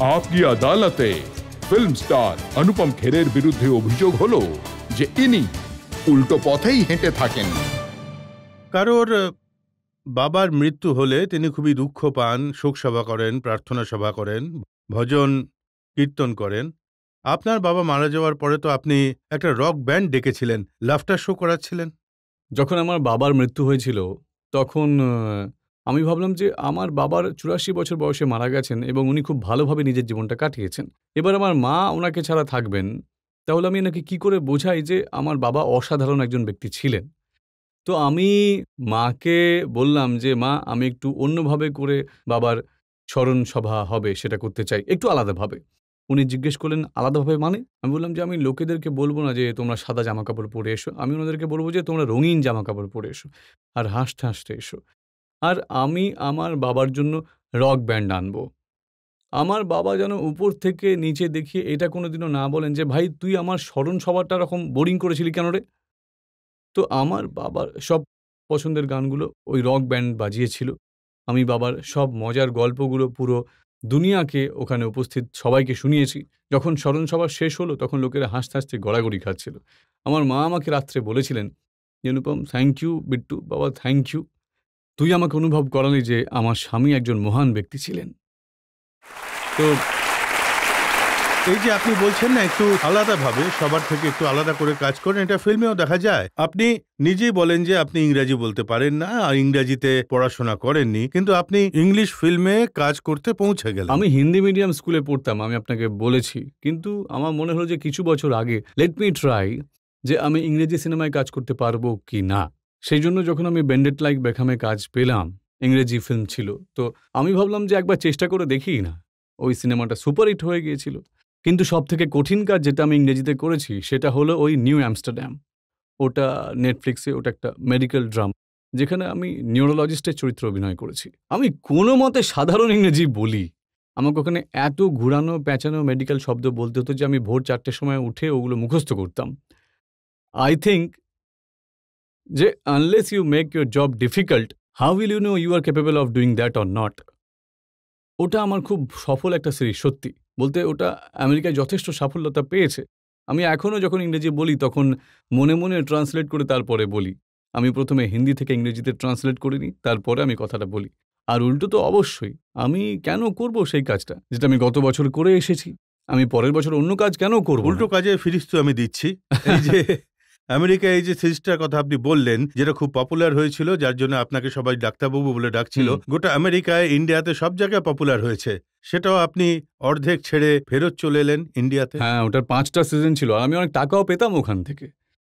आपकी আদালতে film star অনুপম খেরের বিরুদ্ধে অভিযোগ হলো যে ইনি উল্টো পথেই হেঁটে থাকেন। কারোর বাবার মৃত্যু হলে তিনি খুবই দুঃখ পান, শোক সভা করেন, প্রার্থনা সভা করেন, ভজন কীর্তন করেন। আপনার বাবা মারা যাওয়ার পরে তো আপনি একটা রক ব্যান্ড ডেকেছিলেন, লাফটার শো করাচ্ছিলেন। যখন আমার বাবার মৃত্যু হয়েছিল তখন আমি ভাবলাম যে আমার বাবার ৮৪ বছর বয়সে মারা গেছেন এবং উনি খুব ভালোভাবে নিজের জীবনটা কাটিয়েছেন। এবার আমার মা ওনাকে ছাড়া থাকবেন, তাহলে আমি এনাকে কি করে বোঝাই যে আমার বাবা অসাধারণ একজন ব্যক্তি ছিলেন। তো আমি মাকে বললাম যে মা, আমি একটু অন্যভাবে করে বাবার স্মরণ সভা হবে সেটা করতে চাই, একটু আলাদাভাবে। উনি জিজ্ঞেস করলেন আলাদাভাবে মানে? আমি বললাম যে আমি লোকেদেরকে বলবো না যে তোমরা সাদা জামাকাপড় পরে এসো, আমি ওনাদেরকে বলবো যে তোমরা রঙিন জামাকাপড় পরে এসো আর হাসতে হাসতে এসো। আর আমি আমার বাবার জন্য রক ব্যান্ড আনবো। আমার বাবা যেন উপর থেকে নিচে দেখিয়ে এটা কোনোদিনও না বলেন যে ভাই তুই আমার স্মরণ সভাটা এরকম বোরিং করেছিলি কেন রে? তো আমার বাবার সব পছন্দের গানগুলো ওই রক ব্যান্ড বাজিয়েছিল। আমি বাবার সব মজার গল্পগুলো পুরো দুনিয়াকে ওখানে উপস্থিত সবাইকে শুনিয়েছি। যখন স্মরণসভা শেষ হলো তখন লোকেরা হাসতে হাসতে গড়াগড়ি খাচ্ছিল। আমার মা আমাকে রাত্রে বলেছিলেন যে অনুপম, থ্যাংক ইউ বিট্টু বাবা, থ্যাংক ইউ। তুই আমাকে অনুভব করালি যে আমার স্বামী একজন মহান ব্যক্তি ছিলেন। তো এই যে আপনি বলছেন না একটু আলাদাভাবে, সবার থেকে একটু আলাদা করে কাজ করেন, এটা ফিল্মেও দেখা যায়। আপনি নিজেই বলেন যে আপনি ইংরেজি বলতে পারেন না আর ইংরেজিতে পড়াশোনা করেননি, কিন্তু আপনি ইংলিশ ফিল্মে কাজ করতে পৌঁছে গেলেন। আমি হিন্দি মিডিয়াম স্কুলে পড়তাম, আমি আপনাকে বলেছি, কিন্তু আমার মনে হলো যে কিছু বছর আগে লেট মি ট্রাই যে আমি ইংরেজি সিনেমায় কাজ করতে পারবো কি না। সেই জন্য যখন আমি বেন্ডেট লাইক বেখামে কাজ পেলাম, ইংরেজি ফিল্ম ছিল, তো আমি ভাবলাম যে একবার চেষ্টা করে দেখি না। ওই সিনেমাটা সুপারহিট হয়ে গিয়েছিল। কিন্তু সবথেকে কঠিন কাজ যেটা আমি ইংরেজিতে করেছি সেটা হলো ওই নিউ অ্যামস্টারড্যাম। ওটা নেটফ্লিক্সে, ওটা একটা মেডিকেল ড্রামা যেখানে আমি নিউরোলজিস্টের চরিত্র অভিনয় করেছি। আমি কোনো মতে সাধারণ ইংরেজি বলি। আমাকে ওখানে এত ঘুরানো প্যাঁচানো মেডিকেল শব্দ বলতে হতো যে আমি ভোর ৪টের সময় উঠে ওগুলো মুখস্থ করতাম। আই থিঙ্ক যে unless you make your job difficult, how will you know you are capable of doing that or not. ওটা আমার খুব সফল একটা সিরিজ, সত্যি বলতে ওটা আমেরিকায় যথেষ্ট সাফল্যতা পেয়েছে। আমি এখনও যখন ইংরেজি বলি তখন মনে মনে ট্রান্সলেট করে তারপরে বলি। আমি প্রথমে হিন্দি থেকে ইংরেজিতে ট্রান্সলেট করে নিই, তারপরে আমি কথাটা বলি। আর উল্টো তো অবশ্যই, আমি কেন করব সেই কাজটা যেটা আমি গত বছর করে এসেছি? আমি পরের বছর অন্য কাজ কেন করব? উল্টো কাজে ফিরিস্ত আমি দিচ্ছি। এই যে আমেরিকা, এই যে সিরিজটার কথা আপনি বললেন, যেটা খুব পপুলার হয়েছিল, যার জন্য আপনাকে সবাই ডাক্তারবাবু বলে ডাকছিল, গোটা আমেরিকায়, ইন্ডিয়াতে সব জায়গায় পপুলার হয়েছে। সেটাও আপনি অর্ধেক ছেড়ে ফেরত চলে এলেন ইন্ডিয়াতে। হ্যাঁ, ওটার 5টা সিজন ছিল আর আমি অনেক টাকাও পেতাম ওখান থেকে।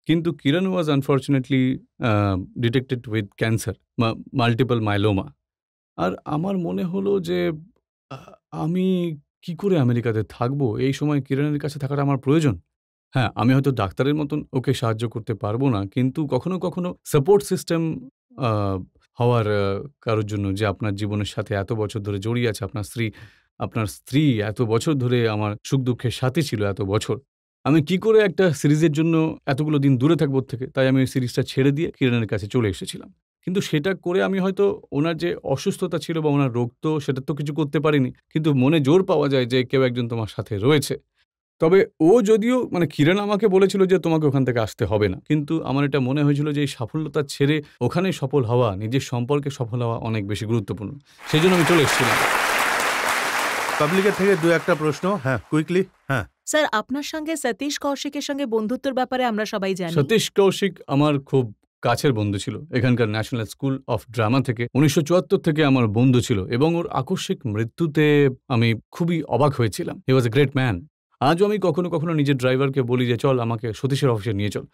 কিন্তু Kiran was unfortunately detected with cancer, multiple myeloma. আর আমার মনে হলো যে আমি কি করে আমেরিকাতে থাকবো? এই সময় কিরণের কাছে থাকাটা আমার প্রয়োজন। হ্যাঁ, আমি হয়তো ডাক্তারের মতন ওকে সাহায্য করতে পারবো না, কিন্তু কখনো কখনো সাপোর্ট সিস্টেম হওয়ার কারোর জন্য, যে আপনার জীবনের সাথে এত বছর ধরে জড়িয়ে আছে, আপনার স্ত্রী এত বছর ধরে আমার সুখ দুঃখের সাথে ছিল এত বছর। আমি কি করে একটা সিরিজের জন্য এতগুলো দিন দূরে থাকবো ওর থেকে? তাই আমি ওই সিরিজটা ছেড়ে দিয়ে কিরণের কাছে চলে এসেছিলাম। কিন্তু সেটা করে আমি হয়তো ওনার যে অসুস্থতা ছিল বা ওনার রোগ, তো সেটা তো কিছু করতে পারিনি। কিন্তু মনে জোর পাওয়া যায় যে কেউ একজন তোমার সাথে রয়েছে। তবে ও যদিও কিরণ আমাকে বলেছিল যে তোমাকে ওখান থেকে আসতে হবে না। কিন্তু আমার এটা মনে হয়েছিল যে এই সাফল্যতা ছেড়ে ওখানে সফল হওয়া, নিজের সম্পর্কে সফল হওয়া অনেক বেশি গুরুত্বপূর্ণ। সেজন্য আমি চলে এসেছিলাম। পাবলিকের থেকে দু একটা প্রশ্ন, হ্যাঁ, কুইকলি। হ্যাঁ স্যার, আপনার সঙ্গে সতীশ কৌশিকের সঙ্গে বন্ধুত্বের ব্যাপারে আমরা সবাই জানি। সতীশ কৌশিক আমার খুব কাছের বন্ধু ছিল। এখানকার ন্যাশনাল স্কুল অফ ড্রামা থেকে 1974 থেকে আমার বন্ধু ছিল এবং ওর আকস্মিক মৃত্যুতে আমি খুবই অবাক হয়েছিলাম। হি ওয়াজ এ গ্রেট ম্যান। আজও আমি কখনো কখনো নিজের ড্রাইভারকে বলি যে চল আমাকে সতীশের অফিসে নিয়ে চল।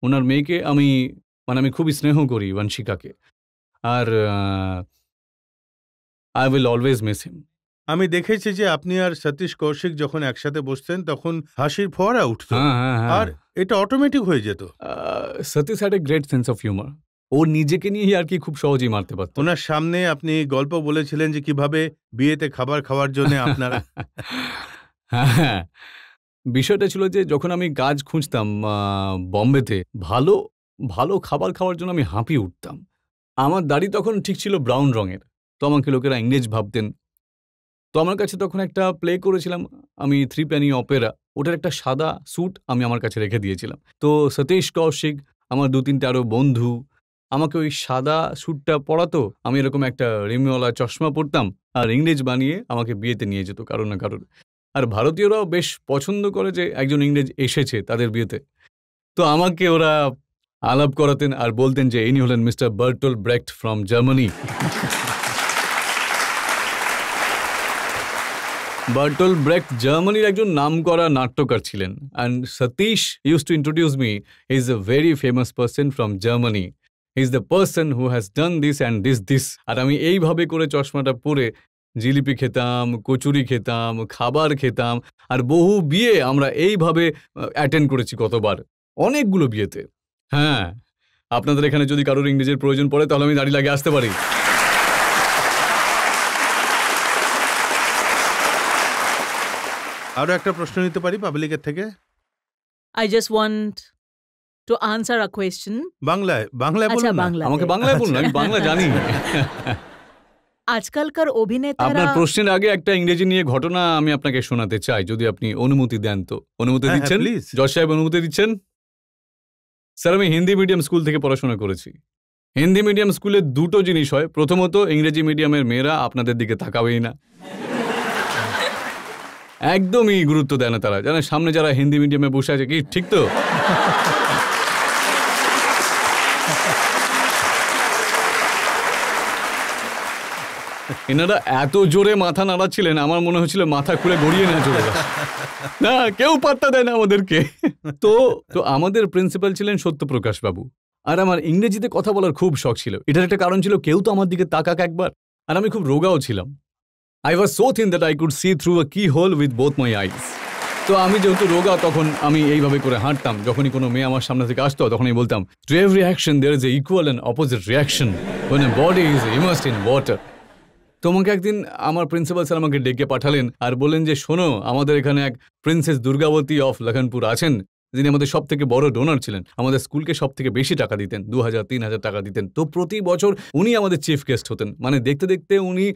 ওনার মেয়েকে আমি খুবই স্নেহ করি, বংশিকাকে। আর I will always miss him. আমি দেখেছি যে আপনি আর সতীশ কৌশিক যখন একসাথে বসতেন তখন হাসির ফোয়ারা উঠত, আর এটা অটোমেটিক হয়ে যেত। Satish had a great sense of humour. ও নিজেকে নিয়ে আর কি খুব সহজেই মারতে পারত। ওনার সামনে আপনি গল্প বলেছিলেন যে কিভাবে বিয়েতে খাবার খাওয়ার জন্য আপনারা হ্যাঁ, বিষয়টা ছিল যে যখন আমি কাজ খুঁজতাম বম্বেতে, ভালো ভালো খাবার খাওয়ার জন্য আমি হাঁপিয়ে উঠতাম। আমার দাড়ি তখন ঠিক ছিল ব্রাউন রঙের, তো আমাকে লোকেরা ইংরেজ ভাবতেন। তো আমার কাছে তখন একটা প্লে করেছিলাম আমি 3 পেনি অপেরা, ওটার একটা সাদা স্যুট আমি আমার কাছে রেখে দিয়েছিলাম। তো সতীশ কৌশিক, আমার 2-3টে আরও বন্ধু আমাকে ওই সাদা স্যুটটা পরাতো, আমি এরকম একটা রিমওয়ালা চশমা পরতাম, আর ইংরেজ বানিয়ে আমাকে বিয়েতে নিয়ে যেত কারোর না কারোর। আর ভারতীয়রাও বেশ পছন্দ করে যে একজন ইংরেজ এসেছে তাদের বিয়েতে। তো আমাকে ওরা আলাপ করাতেন আর বলতেন যে ইনি হলেন mister Bertolt Brecht from Germany. Bertolt Brecht জার্মানির একজন নামকরা নাট্যকার ছিলেন। And Satish use to introduce me, he is a very famous person from Germany, he is the person who has done this and this. আর আমি এইভাবে করে চশমাটা পরে জিলিপি খেতাম, কচুরি খেতাম, খাবার খেতাম, আর বহু বিয়ে আমরা এইভাবে অ্যাটেন্ড করেছি কতবার, অনেকগুলো বিয়েতে। হ্যাঁ, আপনাদের এখানে যদি কারোর ইংরেজের প্রয়োজন পড়ে তাহলে আমি দাঁড়িয়ে লাগিয়ে আসতে পারি। আরো একটা প্রশ্ন নিতে পারি পাবলিকের থেকে? I just want to answer a question. বাংলায় আচ্ছা, বলুন না। বাংলাতে। আমাকে বাংলায় বলুন, আমি বাংলা জানি। আজকালকার অভিনেতারা আপনার প্রশ্নের আগে একটা ইংরেজি নিয়ে ঘটনা আমি আপনাকে শোনাতে চাই, যদি আপনি অনুমতি দেন তো। অনুমতি হ্যাঁ, দিচ্ছেন? প্লিজ। জজ সাহেব অনুমতি দিচ্ছেন? স্যার, আমি হিন্দি মিডিয়াম স্কুল থেকে পড়াশোনা করেছি। হিন্দি মিডিয়াম স্কুলে দুটো জিনিস হয়। প্রথমত, ইংরেজি মিডিয়ামের মেয়েরা আপনাদের দিকে তাকাবেই না, একদমই গুরুত্ব দেয় না তারা, জানে সামনে যারা হিন্দি মিডিয়ামে বসে আছে, কি ঠিক তো? এনারা এত জোরে মাথা নাড়াচ্ছিলেন, আমার মনে হচ্ছিল মাথা খুলে গড়িয়ে না চলে যাবে। না, কেউ পাত্তা দেয় না আমাদেরকে। তো আমাদের প্রিন্সিপাল ছিলেন সত্যপ্রকাশ বাবু, আর আমার ইংরেজিতে কথা বলার খুব শখ ছিল। এটার একটা কারণ ছিল, কেউ তো আমার দিকে তাকাক একবার। আর আমি খুব রোগাও ছিলাম। I was so thin that I could see through a keyhole with both my eyes. তো আমি যেহেতু রোগা, তখন আমি এইভাবে করে হাঁটতাম। যখনই কোনো মেয়ে আমার সামনে থেকে আসতো, তখন আমি বলতাম, to every action there is a equal and opposite reaction when a body is immersed in water. তো আমাকে একদিন আমার প্রিন্সিপাল স্যার আমাকে ডেকে পাঠালেন আর বললেন যে, শোনো, আমাদের এখানে এক প্রিন্সেস দুর্গাবতী অফ লখনপুর আছেন, যিনি আমাদের সব থেকে বড় ডোনার ছিলেন। আমাদের স্কুলকে সব থেকে বেশি টাকা দিতেন, 2000-3000 টাকা দিতেন। তো প্রতি বছর উনি আমাদের চিফ গেস্ট হতেন। মানে দেখতে দেখতে উনি,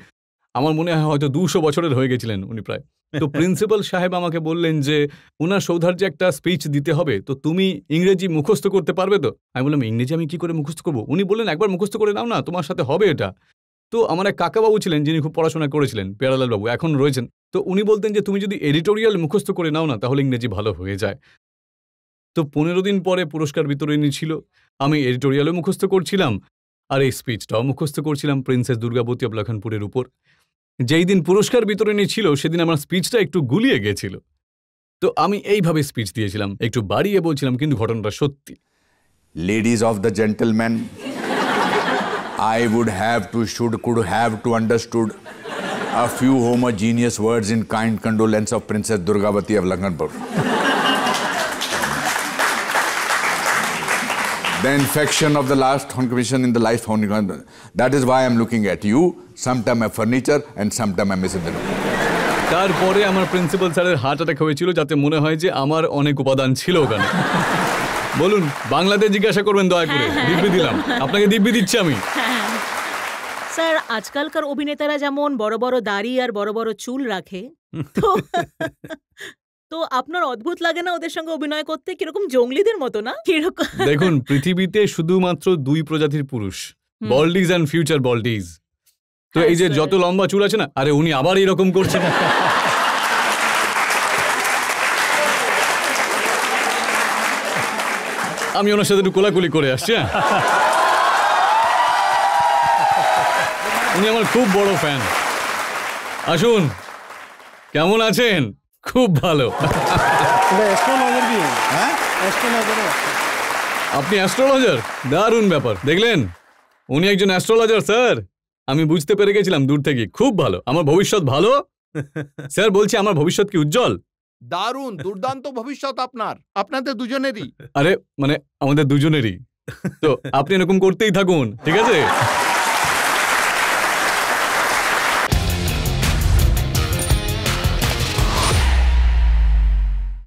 আমার মনে হয় হয়তো 200 বছরের হয়ে গেছিলেন উনি প্রায়। তো প্রিন্সিপাল সাহেব আমাকে বললেন যে, ওনার সৌধার্যে একটা স্পিচ দিতে হবে, তো তুমি ইংরেজি মুখস্থ করতে পারবে তো? আমি বললাম, ইংরেজি আমি কি করে মুখস্থ করবো? উনি বললেন, একবার মুখস্থ করে নাও না, তোমার সাথে হবে এটা। তো আমার এক কাকাবাবু ছিলেন, যিনি খুব পড়াশোনা করেছিলেন, পেয়ারালাল বাবু, এখন রয়েছেন। তো উনি বলতেন যে, তুমি যদি এডিটোরিয়াল মুখস্থ করে নাও না, তাহলে ইংরেজি ভালো হয়ে যায়। তো 15 দিন পরে পুরস্কার বিতরণী ছিল, আমি এডিটোরিয়ালও মুখস্থ করছিলাম, আর এই স্পিচটাও মুখস্থ করছিলাম প্রিন্সেস দুর্গাবতী অব লখনপুরের উপর। যেই দিন পুরস্কার বিতরণী ছিল, সেদিন আমার স্পিচটা একটু গুলিয়ে গেছিল। তো আমি এইভাবে স্পিচ দিয়েছিলাম, একটু বাড়িয়ে বলছিলাম, কিন্তু ঘটনাটা সত্যি। Ladies of the gentlemen, I would have to, could have to understood a few homogeneous words in kind condolence of Princess Durgavati of Lakhanpur. The infection of the last contribution in the life founding. That is why I'm looking at you. Sometime I'm furniture and sometime I'm missing the room. তারপরে আমার principal স্যারের heart attack হয়েছিল, যাতে মনে হয় যে আমার অনেক উপাদান ছিল ওখানে। বলুন, বাংলাতে জিজ্ঞাসা করবেন দয়া করে, দিব্যি দিলাম আপনাকে, দিব্যি দিচ্ছি আমি। স্যার, আজকালকার অভিনেতারা যেমন বড় বড় দাড়ি আর বড় বড় চুল রাখে, তো আপনার অদ্ভুত লাগে না ওদের সঙ্গে অভিনয় করতে? কিরকম জঙ্গলিদের মতো না? কিরকম? দেখুন, পৃথিবীতে শুধুমাত্র 2 প্রজাতির পুরুষ, বল্ডিজ অ্যান্ড ফিউচার বল্ডিজ। তো এই যে যত লম্বা চুল আছে না, আরে উনি আবার এরকম করছেন। আমি ওনার সাথে একটু কোলাকুলি করে আসছি। উনি আমার খুব বড় ফ্যান। আসুন, কেমন আছেন? খুব ভালো। আপনি অ্যাস্ট্রোলজার? দারুণ ব্যাপার। দেখলেন, উনি একজন অ্যাস্ট্রোলজার স্যার। আমি বুঝতে পেরে গেছিলাম দূর থেকে। খুব ভালো, আমার ভবিষ্যৎ ভালো। স্যার বলছি, আমার ভবিষ্যৎ কি উজ্জ্বল? দারুণ, দুর্দান্ত ভবিষ্যৎ আপনাদের দুজনেরই। আরে মানে আমাদের দুজনেরই। তো আপনি এরকম করতেই থাকুন, ঠিক আছে?